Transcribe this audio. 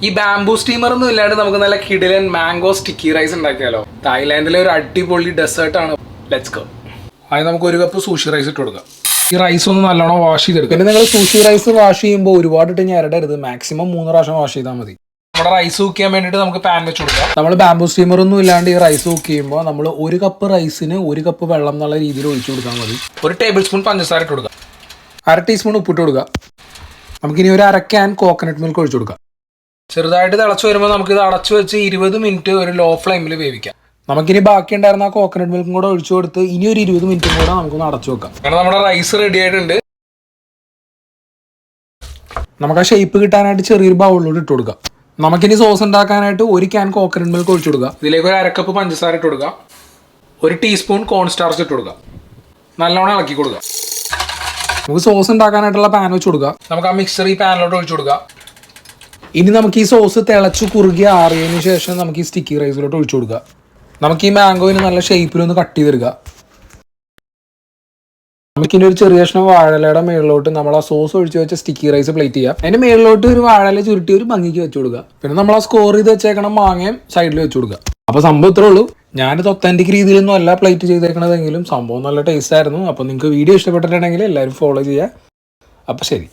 ഈ bamboo steamer ഒന്നും ഇല്ലാണ്ട് നമുക്ക് നല്ല കിടിലൻ മാംഗോ സ്റ്റിക്കി റൈസ് ഉണ്ടാക്കിയാലോ. തായ്ലാൻഡിലെ ഒരു അടിപൊളി ഡെസേർട്ട് ആണ്. Let's go. അതിന് നമുക്ക് 1 കപ്പ് സൂഷി റൈസ് ഇട്ട് കൊടുക്കാം. ഈ റൈസ് ഒന്ന് നല്ലോണം വാഷ് ചെയ്തെടുക്കും. പിന്നെ നിങ്ങൾ സൂഷി റൈസ് വാഷ് ചെയ്യുമ്പോൾ ഒരുപാട് ഇട്ട് ഞെരടരുത്. മാക്സിമം 3 പ്രാവശ്യം വാഷ് ചെയ്താൽ മതി. നമ്മുടെ റൈസ് കുക്ക് ചെയ്യാൻ വേണ്ടിയിട്ട് നമുക്ക് പാൻ വെച്ച് കൊടുക്കാം. നമ്മൾ ബാംബൂ സ്റ്റീമർ ഒന്നും ഇല്ലാണ്ട് ഈ റൈസ് കുക്ക് ചെയ്യുമ്പോൾ നമ്മൾ 1 കപ്പ് റൈസിന് 1 കപ്പ് വെള്ളം എന്നുള്ള രീതിയിൽ ഒഴിച്ചു കൊടുത്താൽ മതി. 1 ടേബിൾ സ്പൂൺ പഞ്ചസാര ഇട്ട് കൊടുക്കുക. 1/2 ടീസ്പൂൺ ഉപ്പിട്ട് കൊടുക്കുക. നമുക്കിനി ഒരു 1/2 ക്യാൻ കോക്കനട്ട് മിൽക്ക് ഒഴിച്ചു കൊടുക്കാം. ചെറുതായിട്ട് തിളച്ച് വരുമ്പോൾ നമുക്കിത് അടച്ചു വെച്ച് 20 മിനിറ്റ് ഒരു ലോ ഫ്ലെയിമിൽ വേവിക്കാം. നമുക്കിനി ബാക്കി ഉണ്ടായിരുന്ന ആ കോക്കനട്ട് മിൽക്കും കൂടെ ഒഴിച്ചു കൊടുത്ത് ഇനി ഒരു 20 മിനിറ്റും കൂടെ നമുക്കൊന്ന് അടച്ചു വെക്കാം. കാരണം നമ്മുടെ റൈസ് റെഡി ആയിട്ടുണ്ട്. നമുക്ക് ആ ഷേപ്പ് കിട്ടാനായിട്ട് ചെറിയൊരു ബൗളിലോട്ട് ഇട്ട് കൊടുക്കാം. നമുക്കിനി സോസ് ഉണ്ടാക്കാനായിട്ട് 1 ക്യാൻ കോക്കനട്ട് മിൽക്ക് ഒഴിച്ചു കൊടുക്കുക. ഇതിലേക്ക് ഒരു 1/2 കപ്പ് പഞ്ചസാര ഇട്ട് കൊടുക്കുക. 1 ടീസ്പൂൺ കോൺ സ്റ്റാർച്ച് ഇട്ട് കൊടുക്കുക. നല്ലോണം ഇളക്കി കൊടുക്കുക. നമുക്ക് സോസ് ഉണ്ടാക്കാനായിട്ടുള്ള പാൻ വെച്ച് കൊടുക്കുക. നമുക്ക് ആ മിക്സർ ഈ പാനിലോട്ട് ഒഴിച്ചു കൊടുക്കുക. ഇനി നമുക്ക് ഈ സോസ് തിളച്ച് കുറുകി ആറിയതിനു ശേഷം നമുക്ക് ഈ സ്റ്റിക്കി റൈസിലോട്ട് ഒഴിച്ചു കൊടുക്കുക. നമുക്ക് ഈ മാംഗോയിന് നല്ല ഷേപ്പിലൊന്ന് കട്ട് ചെയ്തെടുക്കുക. നമുക്കിനി ഒരു ചെറിയ കഷ്ണം വാഴലയുടെ മേളിലോട്ട് നമ്മൾ ആ സോസ് ഒഴിച്ച് വെച്ച സ്റ്റിക്കി റൈസ് പ്ലേറ്റ് ചെയ്യാം. അതിന്റെ മേളിലോട്ട് ഒരു വാഴല ചുരുട്ടി ഒരു ഭംഗിക്ക് വെച്ച് കൊടുക്കുക. പിന്നെ നമ്മൾ ആ സ്കോർ ചെയ്ത് വെച്ചേക്കണം മാങ്ങയും സൈഡിൽ വെച്ച് കൊടുക്കുക. അപ്പോൾ സംഭവം ഇത്രേ ഉള്ളൂ. ഞാനിത് ഒത്തന്റിക് രീതിയിലൊന്നും അല്ല പ്ലേറ്റ് ചെയ്തേക്കണതെങ്കിലും സംഭവം നല്ല ടേസ്റ്റ് ആയിരുന്നു. അപ്പോൾ നിങ്ങൾക്ക് വീഡിയോ ഇഷ്ടപ്പെട്ടിട്ടുണ്ടെങ്കിൽ എല്ലാവരും ഫോളോ ചെയ്യുക. അപ്പോൾ ശരി.